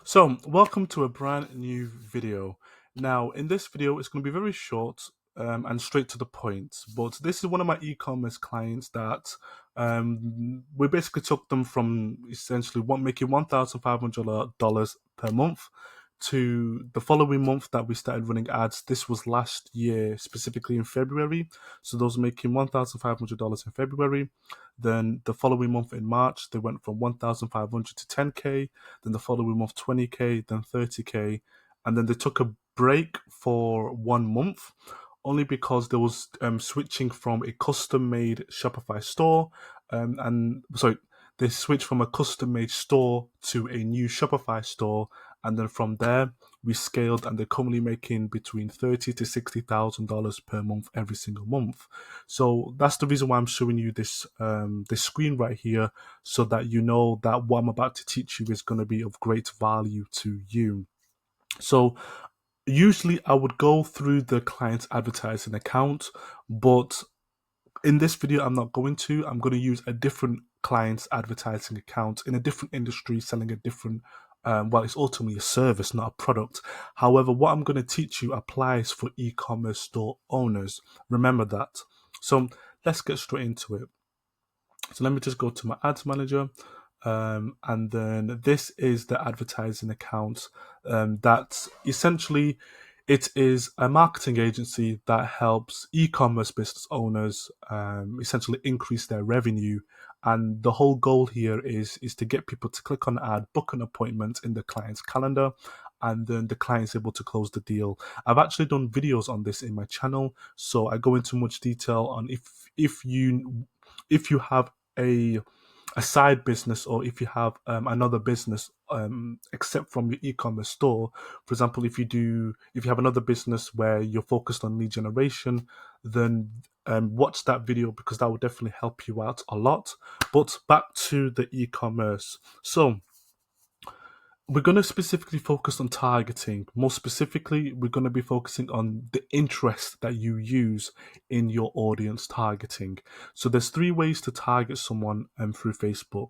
So, welcome to a brand new video. Now, in this video, it's going to be very short and straight to the point. But this is one of my e-commerce clients that we basically took them from essentially making $1,500 per month to the following month that we started running ads. This was last year, specifically in February. So those making $1,500 in February. Then the following month in March, they went from 1,500 to 10K, then the following month 20K, then 30K, and then they took a break for 1 month only because there was switching from a custom made Shopify store and sorry, they switched from a custom made store to a new Shopify store, and then from there we scaled, and they're currently making between $30,000 to $60,000 per month every single month. So that's the reason why I'm showing you this screen right here, so that you know that what I'm about to teach you is going to be of great value to you. So usually I would go through the client's advertising account, but in this video I'm not going to. I'm going to use a different client's advertising account in a different industry, selling a different well, it's ultimately a service, not a product. However, what I'm going to teach you applies for e-commerce store owners. Remember that. So let's get straight into it. So let me just go to my ads manager. And then this is the advertising account. That essentially it is a marketing agency that helps e-commerce business owners essentially increase their revenue. And the whole goal here is to get people to click on an ad, book an appointment in the client's calendar, and then the client's able to close the deal. I've actually done videos on this in my channel, so I go into much detail on if you have a side business, or if you have another business except from your e-commerce store. For example, if you have another business where you're focused on lead generation, then watch that video, because that will definitely help you out a lot. But back to the e-commerce. So we're going to specifically focus on targeting. More specifically, we're going to be focusing on the interest that you use in your audience targeting. So there's three ways to target someone through Facebook.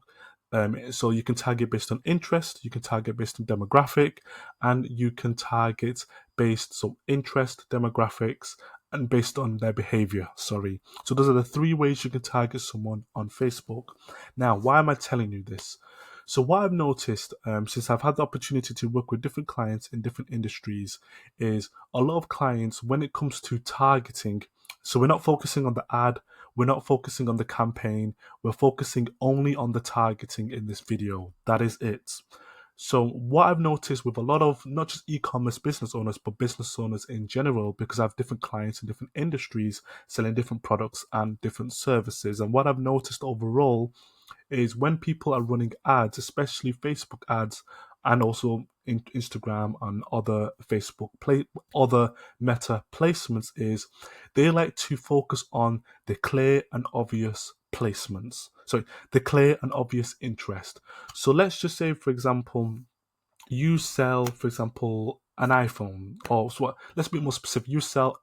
So you can target based on interest, you can target based on demographic, and you can target based on interest, demographics, and based on their behavior. Sorry. So those are the three ways you can target someone on Facebook. Now, why am I telling you this? So what I've noticed since I've had the opportunity to work with different clients in different industries is a lot of clients, when it comes to targeting, so we're not focusing on the ad, we're not focusing on the campaign, we're focusing only on the targeting in this video. That is it. So what I've noticed with a lot of not just e-commerce business owners, but business owners in general, because I have different clients in different industries selling different products and different services. And what I've noticed overall is when people are running ads, especially Facebook ads, and also in Instagram and other other Meta placements, is they like to focus on the clear and obvious placements. So the clear and obvious interest. So let's just say, for example, you sell, for example, an iPhone, or so let's be more specific. You sell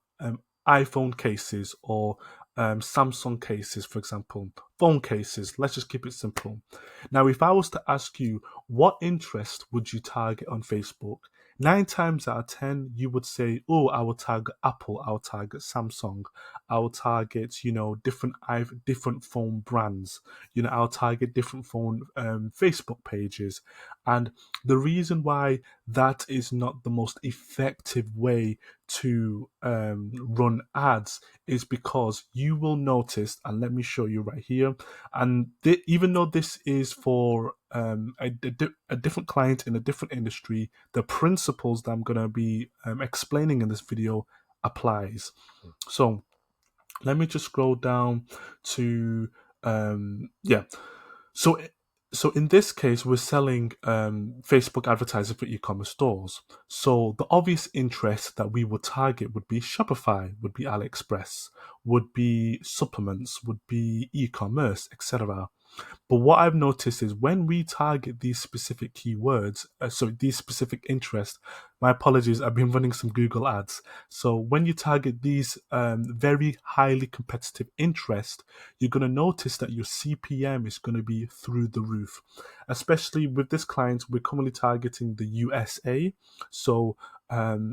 iPhone cases, or Samsung cases, for example, phone cases. Let's just keep it simple. Now, if I was to ask you, what interest would you target on Facebook? 9 times out of 10, you would say, "Oh, I will target Apple. I will target Samsung. I will target, different phone brands. I'll target different phone Facebook pages." And the reason why that is not the most effective way to run ads is because you will notice, and let me show you right here. And even though this is for a different client in a different industry, the principles that I'm going to be explaining in this video applies. So let me just scroll down to yeah. So so in this case, we're selling Facebook advertising for e-commerce stores. So the obvious interest that we would target would be Shopify, would be AliExpress, would be supplements, would be e-commerce, etc. But what I've noticed is when we target these specific keywords, these specific interests, my apologies, I've been running some Google ads. So when you target these very highly competitive interests, you're going to notice that your CPM is going to be through the roof. Especially with this client, we're currently targeting the USA. So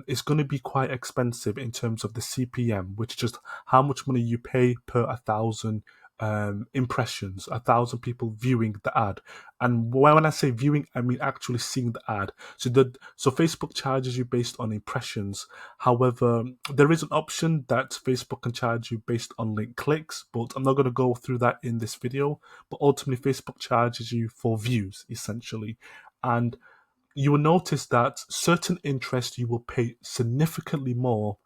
it's going to be quite expensive in terms of the CPM, which is just how much money you pay per 1,000 impressions, 1,000 people viewing the ad. And when I say viewing, I mean actually seeing the ad. So Facebook charges you based on impressions. However, there is an option that Facebook can charge you based on link clicks, but I'm not going to go through that in this video. But ultimately, Facebook charges you for views, essentially. And you will notice that certain interests you will pay significantly more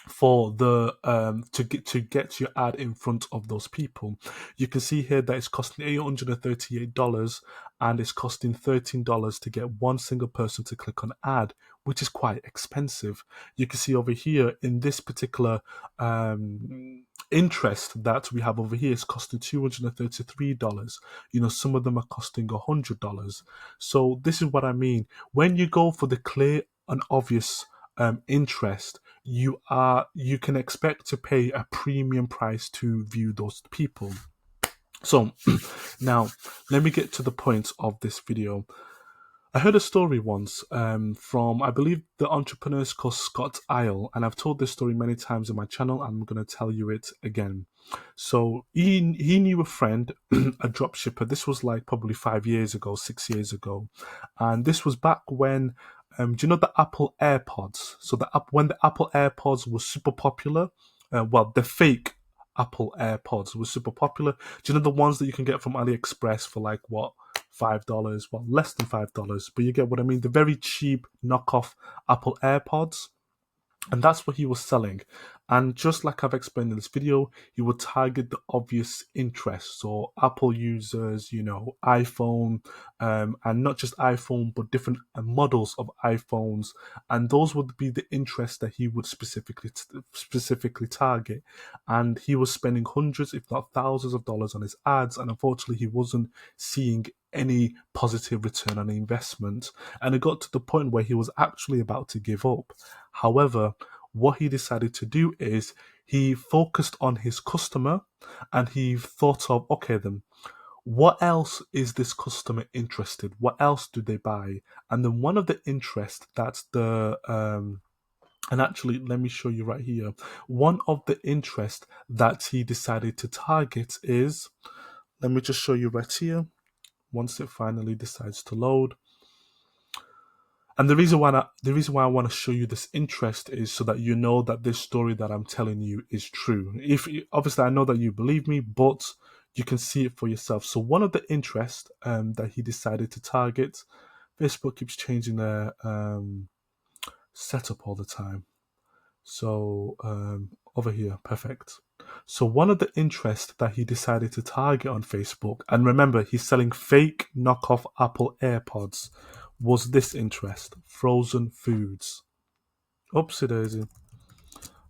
for the to get your ad in front of those people. You can see here that it's costing $838 and it's costing $13 to get one single person to click on ad, which is quite expensive. You can see over here in this particular interest that we have over here is costing $233. Some of them are costing $100. So this is what I mean. When you go for the clear and obvious interest, you can expect to pay a premium price to view those people. So now let me get to the point of this video. I heard a story once from, I believe, the entrepreneur's called Scott Isle, and I've told this story many times on my channel. I'm going to tell you it again. So he knew a friend, a dropshipper. This was like probably 5 years ago, 6 years ago, and this was back when. Do you know the Apple AirPods? So when the Apple AirPods were super popular, the fake Apple AirPods were super popular. Do you know the ones that you can get from AliExpress for like what? $5, well, less than $5, but you get what I mean. The very cheap knockoff Apple AirPods. And that's what he was selling. And just like I've explained in this video, he would target the obvious interests. So Apple users, iPhone, and not just iPhone, but different models of iPhones. And those would be the interests that he would specifically target. And he was spending hundreds, if not thousands of dollars on his ads. And unfortunately, he wasn't seeing any positive return on investment. And it got to the point where he was actually about to give up. However, what he decided to do is he focused on his customer and he thought of, okay, then what else is this customer interested? What else do they buy? And then one of the interests that's and actually, let me show you right here. One of the interests that he decided to target is, let me just show you right here. Once it finally decides to load. And the reason why I want to show you this interest is so that you know that this story that I'm telling you is true. Obviously I know that you believe me, but you can see it for yourself. So one of the interests that he decided to target, Facebook keeps changing their setup all the time. So over here, perfect. So one of the interests that he decided to target on Facebook, and remember, he's selling fake knockoff Apple AirPods, was this interest: frozen foods. Oopsie daisy.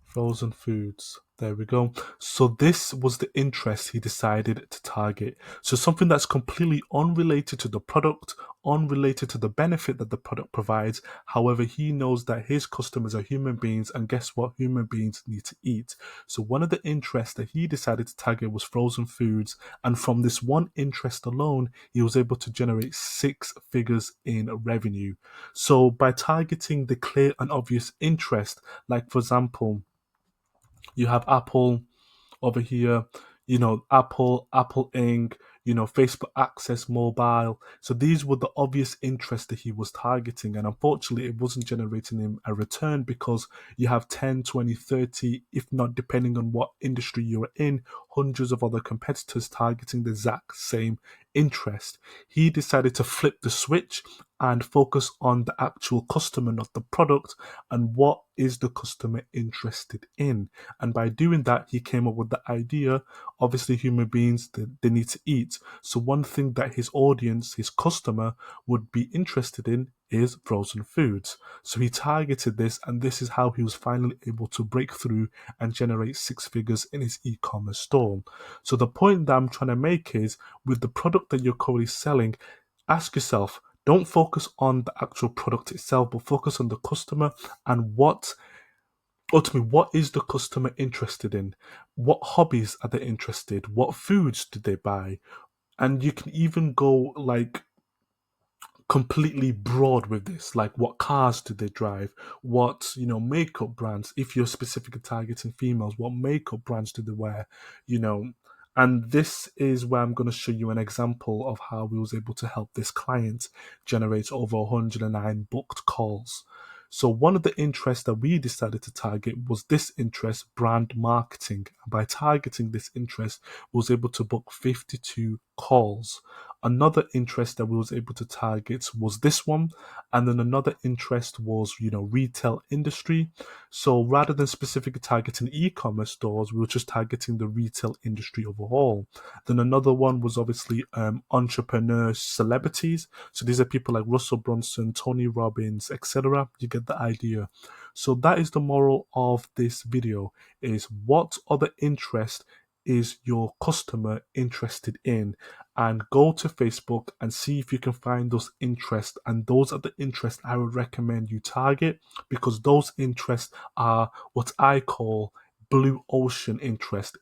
Frozen foods. There we go. So this was the interest he decided to target. So something that's completely unrelated to the product, unrelated to the benefit that the product provides. However, he knows that his customers are human beings, and guess what? Human beings need to eat. So one of the interests that he decided to target was frozen foods. And from this one interest alone, he was able to generate 6 figures in revenue. So by targeting the clear and obvious interest, like for example, you have Apple over here, Apple Inc., Facebook Access Mobile. So these were the obvious interests that he was targeting. And unfortunately, it wasn't generating him a return because you have 10, 20, 30, if not depending on what industry you're in, hundreds of other competitors targeting the exact same interest. He decided to flip the switch and focus on the actual customer, not the product, and what is the customer interested in. And by doing that, he came up with the idea, obviously human beings, they need to eat. So one thing that his audience, his customer, would be interested in is frozen foods. So he targeted this, and this is how he was finally able to break through and generate six figures in his e-commerce store. So the point that I'm trying to make is, with the product that you're currently selling, ask yourself, don't focus on the actual product itself, but focus on the customer and what is the customer interested in? What hobbies are they interested? What foods do they buy? And you can even go like completely broad with this, like what cars do they drive, what makeup brands, if you're specifically targeting females, what makeup brands do they wear, you know and this is where I'm going to show you an example of how we was able to help this client generate over 109 booked calls. So one of the interests that we decided to target was this interest, brand marketing. And by targeting this interest, we was able to book 52 calls. Another interest that we was able to target was this one, and then another interest was retail industry. So rather than specifically targeting e-commerce stores, we were just targeting the retail industry overall. Then another one was obviously entrepreneurs, celebrities. So these are people like Russell Brunson, Tony Robbins, etc. You get the idea. So that is the moral of this video: is what other interest is your customer interested in, and go to Facebook and see if you can find those interests. And those are the interests I would recommend you target, because those interests are what I call blue ocean interest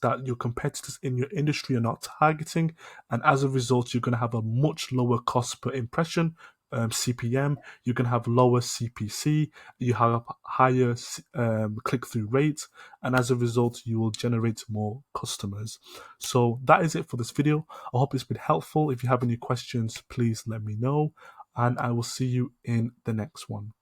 that your competitors in your industry are not targeting. And as a result, you're going to have a much lower cost per impression, CPM. You can have lower CPC, you have higher click-through rates, and as a result you will generate more customers. So that is it for this video. I hope it's been helpful. If you have any questions, please let me know, and I will see you in the next one.